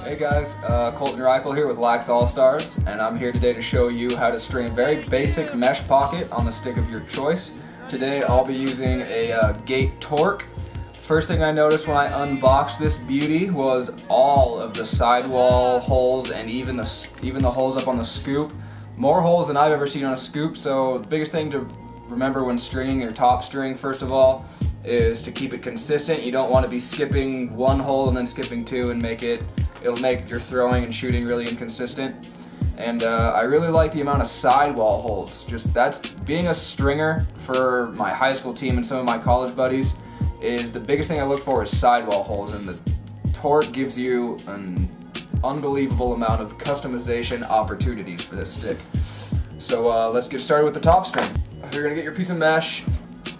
Hey guys, Colton Raichl here with Lacrosse All Stars, and I'm here today to show you how to string a very basic mesh pocket on the stick of your choice. Today I'll be using a Gait Torque. First thing I noticed when I unboxed this beauty was all of the sidewall holes and even the holes up on the scoop. More holes than I've ever seen on a scoop, so the biggest thing to remember when stringing your top string, first of all, is to keep it consistent. You don't want to be skipping one hole and then skipping two and it'll make your throwing and shooting really inconsistent. And I really like the amount of sidewall holes. That's being a stringer for my high school team and some of my college buddies is the biggest thing I look for is sidewall holes, and the Torque gives you an unbelievable amount of customization opportunities for this stick. So let's get started with the top string. So you're gonna get your piece of mesh.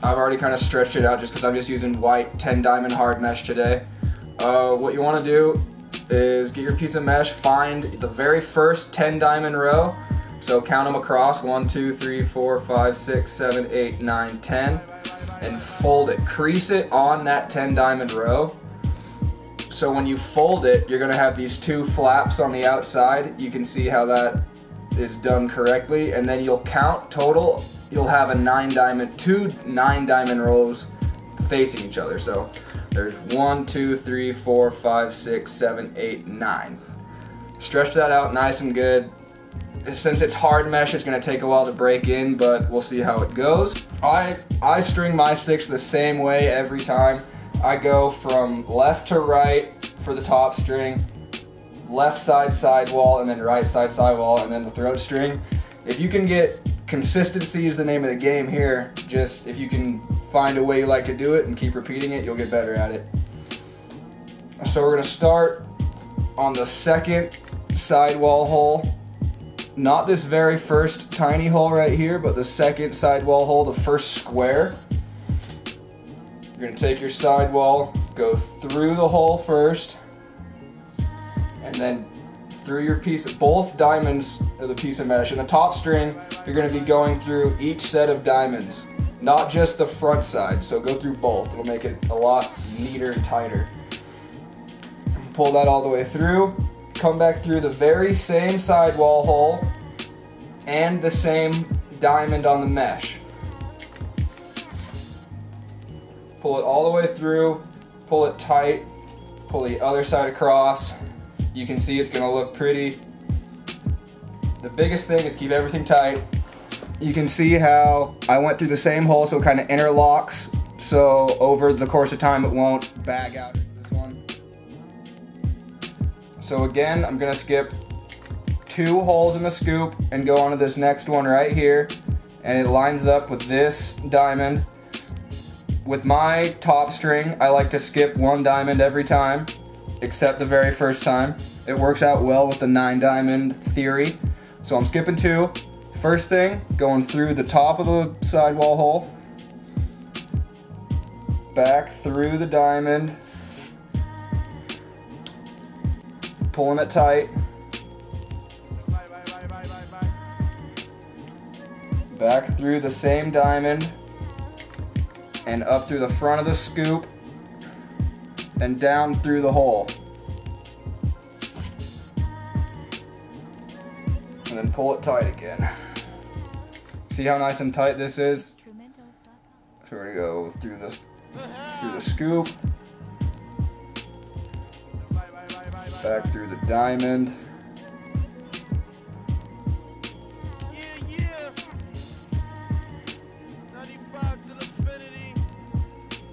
I've already kind of stretched it out just because I'm just using white 10 diamond hard mesh today. What you want to do is get your piece of mesh, find the very first 10 diamond row, so count them across, 1, 2, 3, 4, 5, 6, 7, 8, 9, 10, and fold it, crease it on that 10 diamond row. So when you fold it, you're going to have these two flaps on the outside. You can see how that is done correctly, and then you'll count total, you'll have two 9 diamond rows facing each other. So there's 1, 2, 3, 4, 5, 6, 7, 8, 9. Stretch that out nice and good. Since it's hard mesh, it's going to take a while to break in, but we'll see how it goes. I string my sticks the same way every time. I go from left to right for the top string, left side sidewall, and then right side sidewall, and then the throat string. If you can get consistency is the name of the game here. Just if you can find a way you like to do it and keep repeating it, you'll get better at it. So we're going to start on the second sidewall hole. Not this very first tiny hole right here, but the second sidewall hole, the first square. You're going to take your sidewall, go through the hole first, and then through your piece of both diamonds of the piece of mesh. In the top string, you're going to be going through each set of diamonds, not just the front side, so go through both. It'll make it a lot neater and tighter. Pull that all the way through, come back through the very same sidewall hole and the same diamond on the mesh. Pull it all the way through, pull it tight, pull the other side across. You can see it's going to look pretty. The biggest thing is keep everything tight. You can see how I went through the same hole, so it kind of interlocks, so over the course of time it won't bag out into this one. So again, I'm going to skip 2 holes in the scoop and go on to this next one right here, and it lines up with this diamond. With my top string, I like to skip 1 diamond every time, except the very first time. It works out well with the 9 diamond theory. So I'm skipping 2. First thing, going through the top of the sidewall hole, back through the diamond, pulling it tight, back through the same diamond, and up through the front of the scoop, and down through the hole. And then pull it tight again. See how nice and tight this is? So we're gonna go through the scoop, back through the diamond,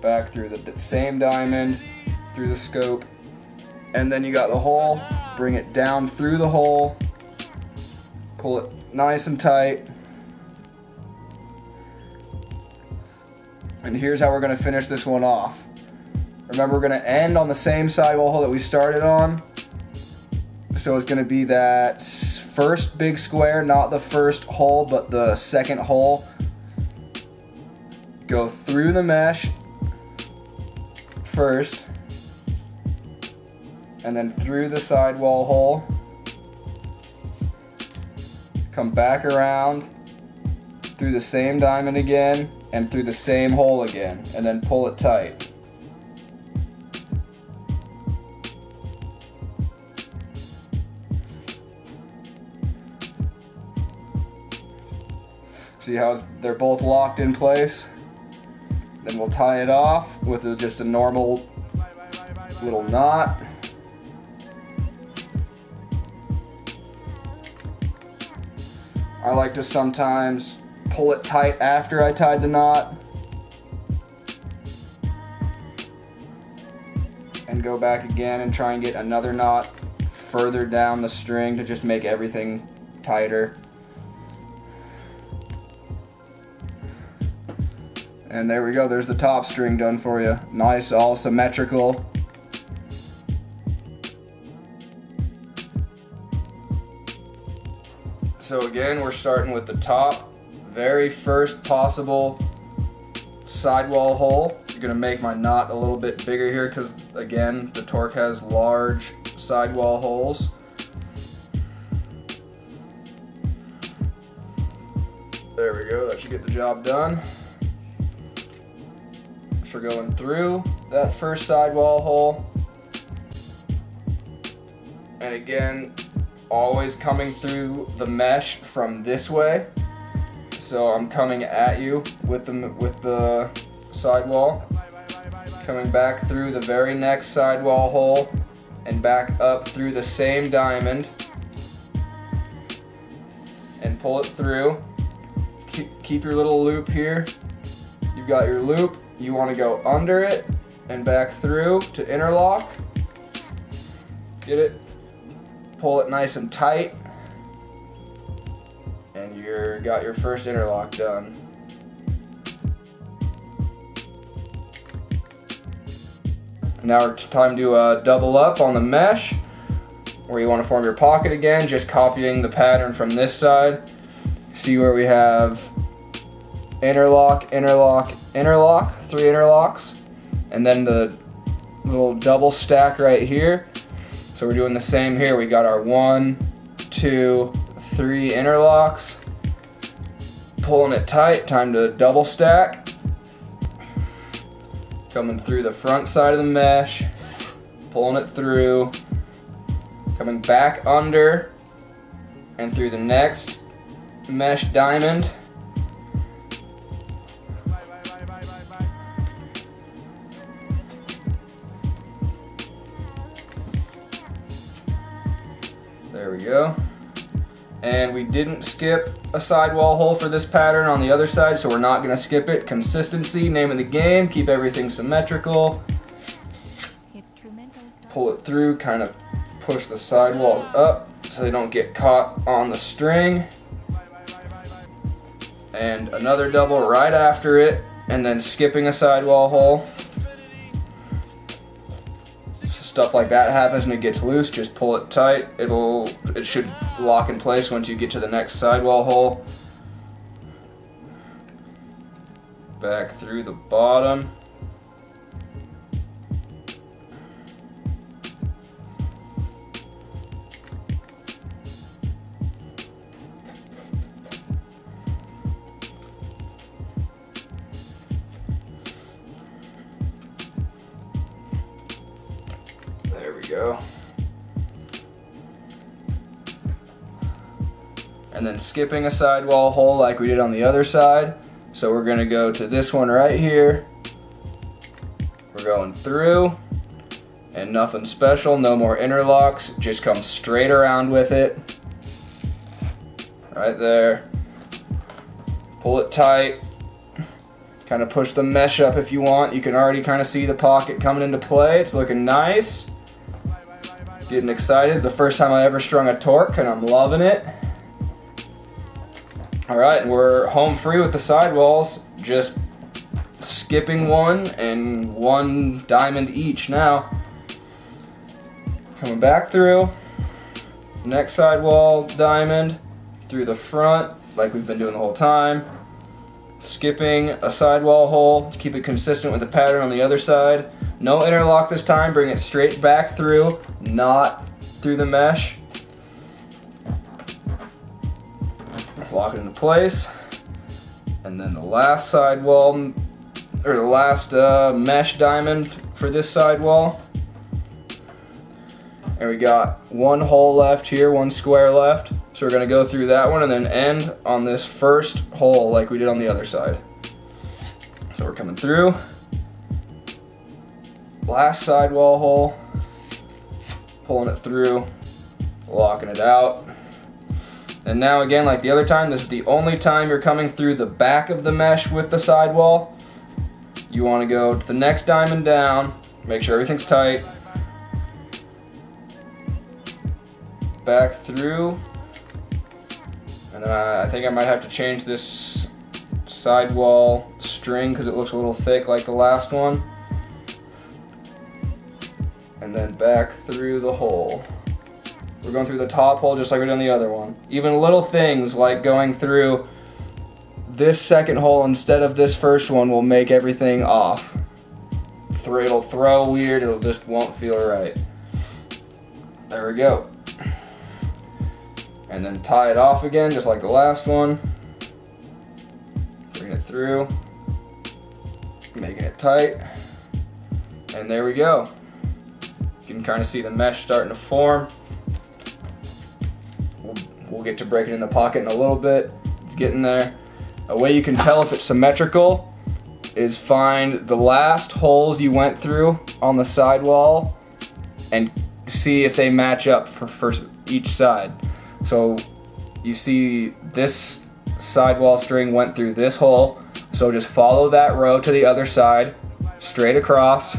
back through the same diamond, through the scope, and then you got the hole. Bring it down through the hole, pull it nice and tight, and here's how we're going to finish this one off. Remember, we're going to end on the same sidewall hole that we started on, so it's going to be that first big square, not the first hole but the second hole. Go through the mesh first, and then through the sidewall hole, come back around through the same diamond again and through the same hole again, and then pull it tight. See how they're both locked in place? Then we'll tie it off with just a normal little knot. I like to sometimes pull it tight after I tied the knot and go back again and try and get another knot further down the string to just make everything tighter. And there we go, there's the top string done for you. Nice, all symmetrical. So again, we're starting with the top, very first possible sidewall hole. I'm gonna make my knot a little bit bigger here because again, the Torque has large sidewall holes. There we go, that should get the job done. So we're going through that first sidewall hole. And again, always coming through the mesh from this way. So I'm coming at you with the sidewall, coming back through the very next sidewall hole and back up through the same diamond and pull it through. Keep your little loop here. You've got your loop. You want to go under it and back through to interlock. Get it? Pull it nice and tight, and you're got your first interlock done. Now it's time to double up on the mesh, where you want to form your pocket again, just copying the pattern from this side. See where we have interlock, interlock, interlock, 3 interlocks, and then the little double stack right here. So we're doing the same here. We got our 1, 2, 3 interlocks, pulling it tight, time to double stack, coming through the front side of the mesh, pulling it through, coming back under and through the next mesh diamond. There we go. And we didn't skip a sidewall hole for this pattern on the other side, so we're not going to skip it. Consistency, name of the game, keep everything symmetrical. Pull it through, kind of push the sidewalls up so they don't get caught on the string. And another double right after it, and then skipping a sidewall hole. Stuff like that happens and it gets loose, just pull it tight. It should lock in place once you get to the next sidewall hole. Back through the bottom. There we go. And then skipping a sidewall hole like we did on the other side. So we're gonna go to this one right here. We're going through and nothing special, no more interlocks, just come straight around with it. Right there. Pull it tight. Kind of push the mesh up if you want. You can already kind of see the pocket coming into play. It's looking nice. Getting excited. The first time I ever strung a Torque and I'm loving it. Alright, we're home free with the sidewalls. Just skipping one and one diamond each now. Coming back through. Next sidewall diamond. Through the front like we've been doing the whole time. Skipping a sidewall hole to keep it consistent with the pattern on the other side. No interlock this time, bring it straight back through, not through the mesh. Lock it into place. And then the last sidewall, or the last mesh diamond for this sidewall. And we got one hole left here, one square left. So we're gonna go through that one and then end on this first hole like we did on the other side. So we're coming through. Last sidewall hole. Pulling it through, locking it out. And now again, like the other time, this is the only time you're coming through the back of the mesh with the sidewall. You wanna go to the next diamond down, make sure everything's tight. Back through, and then I think I might have to change this sidewall string because it looks a little thick like the last one. And then back through the hole. We're going through the top hole just like we did on the other one. Even little things like going through this second hole instead of this first one will make everything off. It'll throw weird, it'll just won't feel right. There we go. And then tie it off again, just like the last one. Bring it through, making it tight. And there we go. You can kind of see the mesh starting to form. We'll get to breaking in the pocket in a little bit. It's getting there. A way you can tell if it's symmetrical is find the last holes you went through on the sidewall and see if they match up for each side. So you see this sidewall string went through this hole, so just follow that row to the other side, straight across,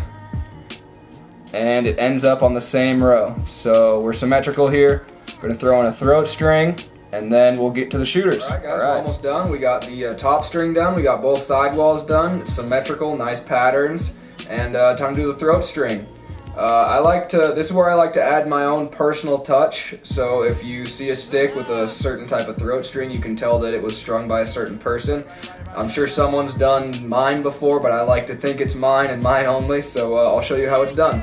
and it ends up on the same row. So we're symmetrical here. We're gonna throw in a throat string, and then we'll get to the shooters. All right, guys, we're almost done. We got the top string done. We got both sidewalls done. It's symmetrical, nice patterns, and time to do the throat string. This is where I like to add my own personal touch. So if you see a stick with a certain type of throat string, you can tell that it was strung by a certain person. I'm sure someone's done mine before, but I like to think it's mine and mine only, so I'll show you how it's done.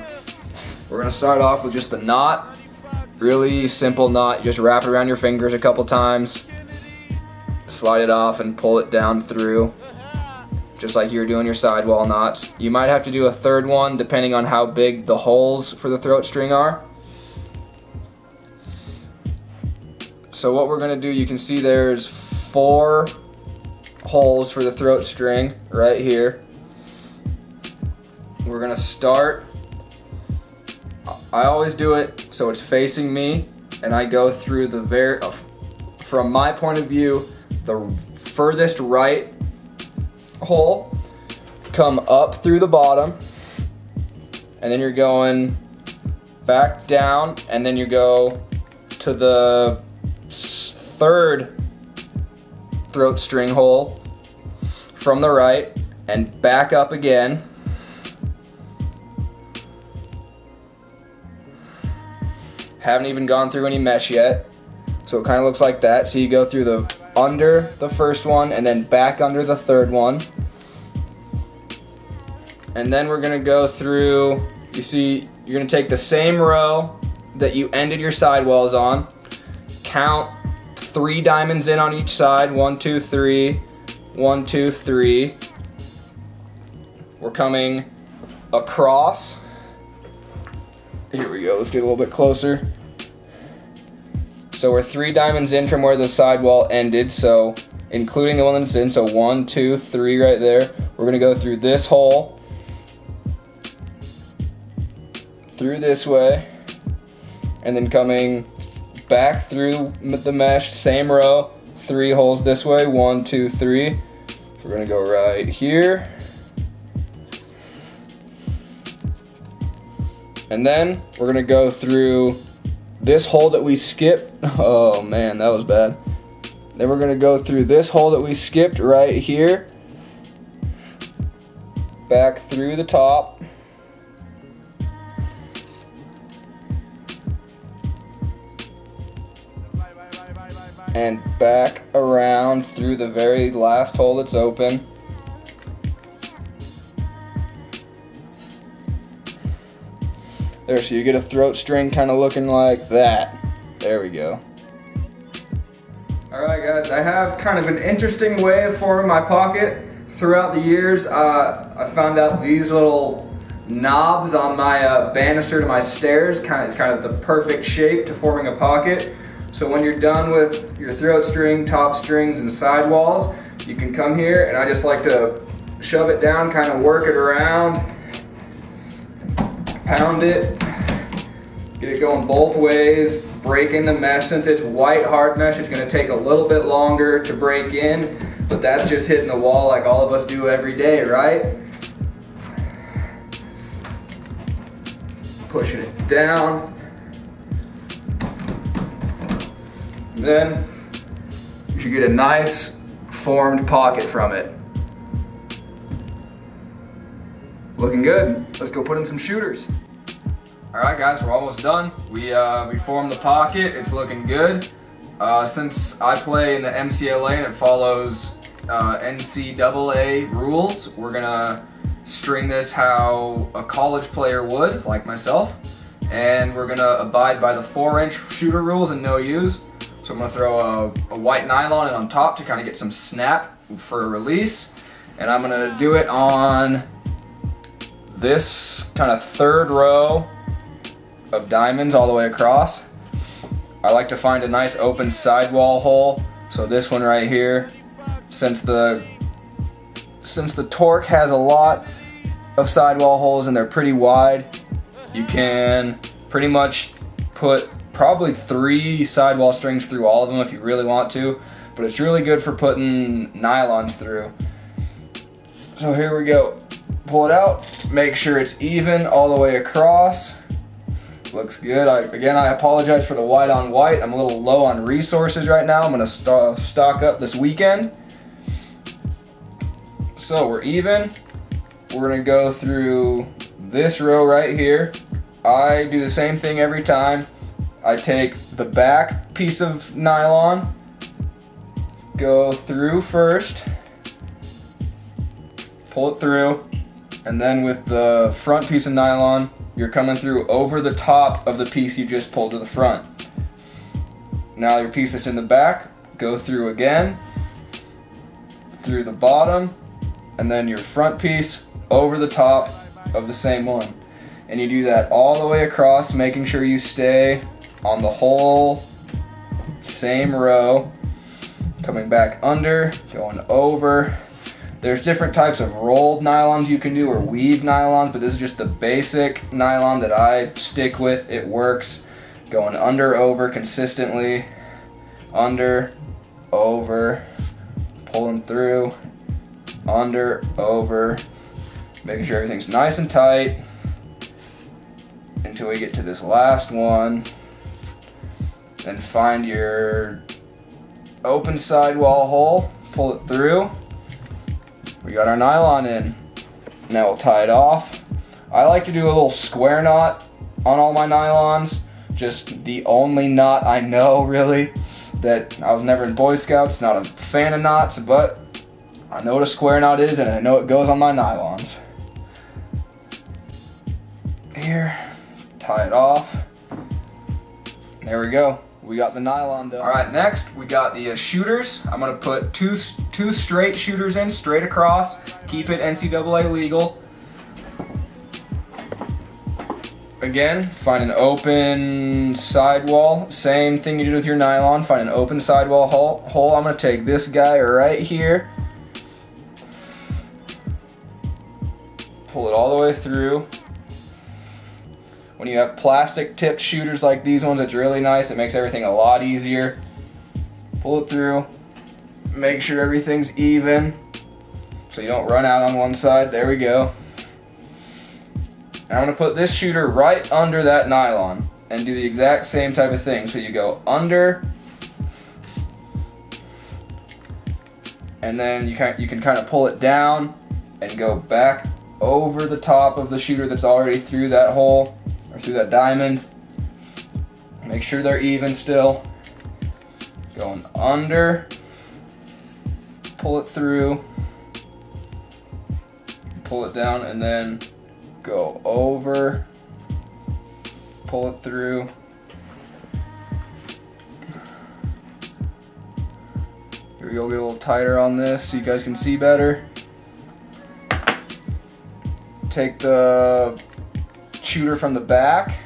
We're gonna start off with just the knot. Really simple knot. You just wrap it around your fingers a couple times, slide it off and pull it down through, just like you're doing your sidewall knots. You might have to do a third one depending on how big the holes for the throat string are. So what we're gonna do, you can see there's 4 holes for the throat string right here. We're gonna start, I always do it so it's facing me, and I go through the from my point of view, the furthest right hole, come up through the bottom, and then you're going back down, and then you go to the 3rd throat string hole from the right and back up again. Haven't even gone through any mesh yet, so it kind of looks like that. So you go through the under the first one and then back under the 3rd one, and then we're gonna go through, you see, you're gonna take the same row that you ended your sidewalls on, count 3 diamonds in on each side, 1, 2, 3, 1, 2, 3. We're coming across. Here we go, let's get a little bit closer. So we're 3 diamonds in from where the sidewall ended, so including the one that's in, so 1, 2, 3 right there. We're gonna go through this hole, through this way, and then coming back through the mesh, same row, 3 holes this way, 1, 2, 3. We're gonna go right here. And then we're gonna go through this hole that we skipped. Oh man, that was bad. Then we're gonna go through this hole that we skipped right here, back through the top, and back around through the very last hole that's open. There, so you get a throat string kind of looking like that. There we go. Alright guys, I have kind of an interesting way of forming my pocket. Throughout the years, I found out these little knobs on my banister to my stairs. It's kind of the perfect shape to forming a pocket. So when you're done with your throat string, top strings, and sidewalls, you can come here, and I just like to shove it down, kind of work it around, pound it, get it going both ways, break in the mesh. Since it's white hard mesh, it's going to take a little bit longer to break in, but that's just hitting the wall like all of us do every day, right? Pushing it down. Then you should get a nice formed pocket from it. Looking good. Let's go put in some shooters. All right, guys, we're almost done. We formed the pocket. It's looking good. Since I play in the MCLA and it follows NCAA rules, we're gonna string this how a college player would, like myself, and we're gonna abide by the 4-inch shooter rules and no use. So I'm gonna throw a white nylon in on top to kind of get some snap for a release, and I'm gonna do it on this kind of 3rd row of diamonds all the way across. I like to find a nice open sidewall hole. So this one right here, since the Torque has a lot of sidewall holes and they're pretty wide, you can pretty much put probably 3 sidewall strings through all of them if you really want to, but it's really good for putting nylons through. So here we go. Pull it out, make sure it's even all the way across. Looks good. Again, I apologize for the white on white. I'm a little low on resources right now. I'm gonna stock up this weekend. So we're even. We're gonna go through this row right here. I do the same thing every time. I take the back piece of nylon, go through first, pull it through, and then with the front piece of nylon, you're coming through over the top of the piece you just pulled to the front. Now your piece that's in the back, go through again, through the bottom, and then your front piece over the top of the same one. And you do that all the way across, making sure you stay on the whole same row, coming back under, going over. There's different types of rolled nylons you can do or weave nylons, but this is just the basic nylon that I stick with. It works. Going under, over consistently, under, over, pulling through, under, over, making sure everything's nice and tight until we get to this last one. Then find your open sidewall hole, pull it through. We got our nylon in. Now we'll tie it off. I like to do a little square knot on all my nylons. Just the only knot I know, really. That I was never in Boy Scouts, not a fan of knots, but I know what a square knot is and I know it goes on my nylons. Here, tie it off. There we go. We got the nylon done. All right, next we got the shooters. I'm gonna put two straight shooters in, straight across. Keep it NCAA legal. Again, find an open sidewall. Same thing you did with your nylon. Find an open sidewall hole. I'm gonna take this guy right here. Pull it all the way through. When you have plastic tipped shooters like these ones, it's really nice. It makes everything a lot easier. Pull it through. Make sure everything's even so you don't run out on one side. There we go. Now I'm gonna put this shooter right under that nylon and do the exact same type of thing. So you go under, and then you can kind of pull it down and go back over the top of the shooter that's already through that hole. Or through that diamond. Make sure they're even still. Going under, pull it through, pull it down, and then go over, pull it through. Here we go, get a little tighter on this so you guys can see better. Take the shooter from the back,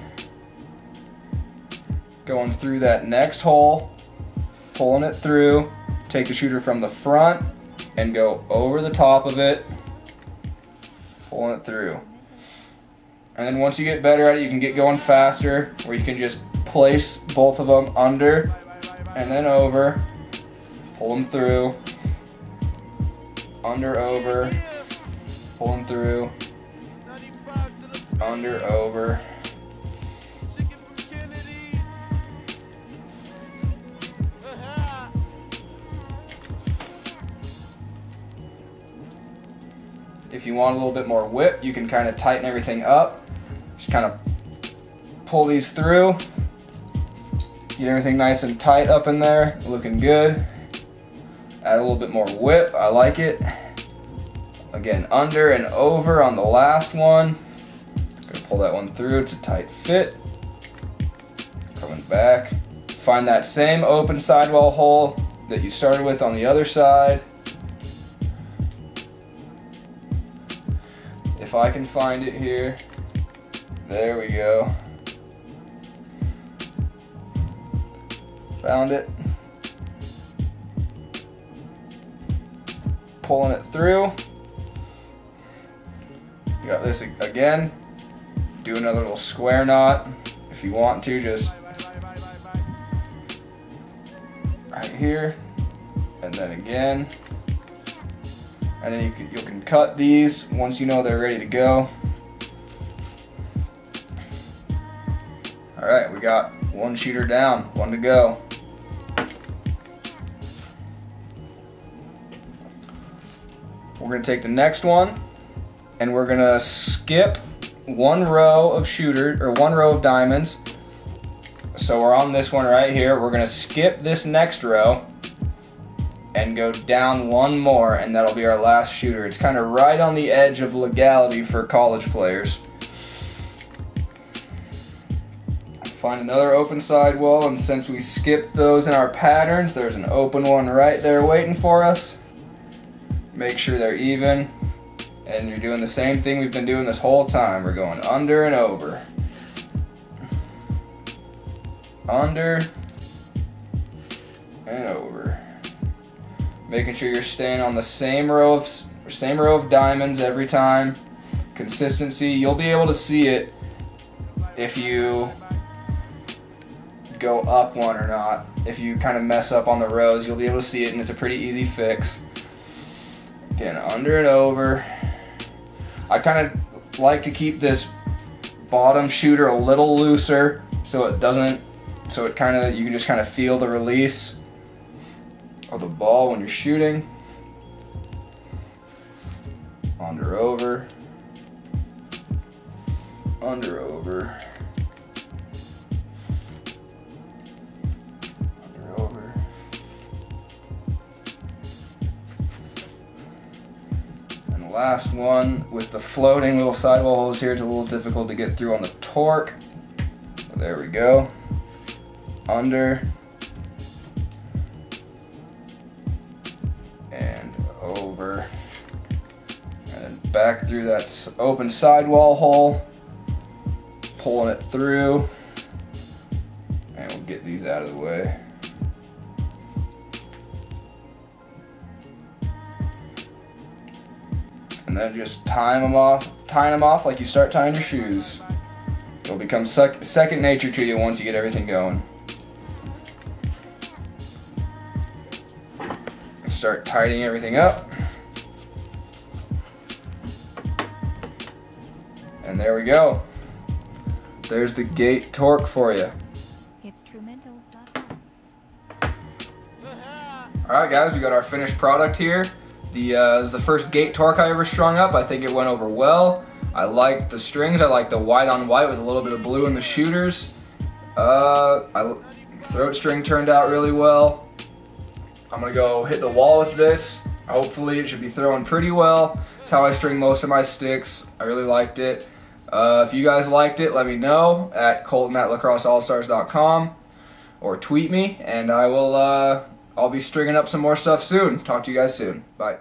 going through that next hole, pulling it through, take the shooter from the front and go over the top of it, pulling it through. And then once you get better at it, you can get going faster, where you can just place both of them under and then over, pull them through, under, over, pull them through, under, over. If you want a little bit more whip, you can kind of tighten everything up. Just kind of pull these through. Get everything nice and tight up in there, looking good. Add a little bit more whip, I like it. Again, under and over on the last one. Gonna pull that one through, it's a tight fit. Coming back. Find that same open sidewall hole that you started with on the other side. If I can find it here. There we go. Found it. Pulling it through. You got this again. Do another little square knot if you want to, just right here, and then again. And then you can cut these once you know they're ready to go. All right, we got one shooter down, one to go. We're gonna take the next one and we're gonna skip one row of one row of diamonds. So we're on this one right here. We're gonna skip this next row and go down one more, and that'll be our last shooter. It's kind of right on the edge of legality for college players. Find another open sidewall, and since we skipped those in our patterns, there's an open one right there waiting for us. Make sure they're even, and you're doing the same thing we've been doing this whole time. We're going under and over. Under and over. Making sure you're staying on the same row of diamonds every time. Consistency, you'll be able to see it if you go up one or not. If you kind of mess up on the rows, you'll be able to see it, and it's a pretty easy fix. Again, under and over. I kind of like to keep this bottom shooter a little looser so it kind of, you can just kind of feel the release of the ball when you're shooting. Under, over, under, over, under, over. And the last one with the floating little sidewall holes here, it's a little difficult to get through on the torque. There we go. Under and over, and then back through that open sidewall hole, pulling it through, and we'll get these out of the way. And then just tying them off like you start tying your shoes. It'll become second nature to you once you get everything going. Start tightening everything up. And there we go. There's the Gait Torque for you. Alright guys, we got our finished product here. This is the first Gait Torque I ever strung up. I think it went over well. I like the strings. I like the white on white with a little bit of blue in the shooters. Throat string turned out really well. I'm gonna go hit the wall with this. Hopefully it should be throwing pretty well. It's how I string most of my sticks. I really liked it. If you guys liked it, let me know at colton@lacrosseallstars.com or tweet me, and I'll be stringing up some more stuff soon. Talk to you guys soon. Bye.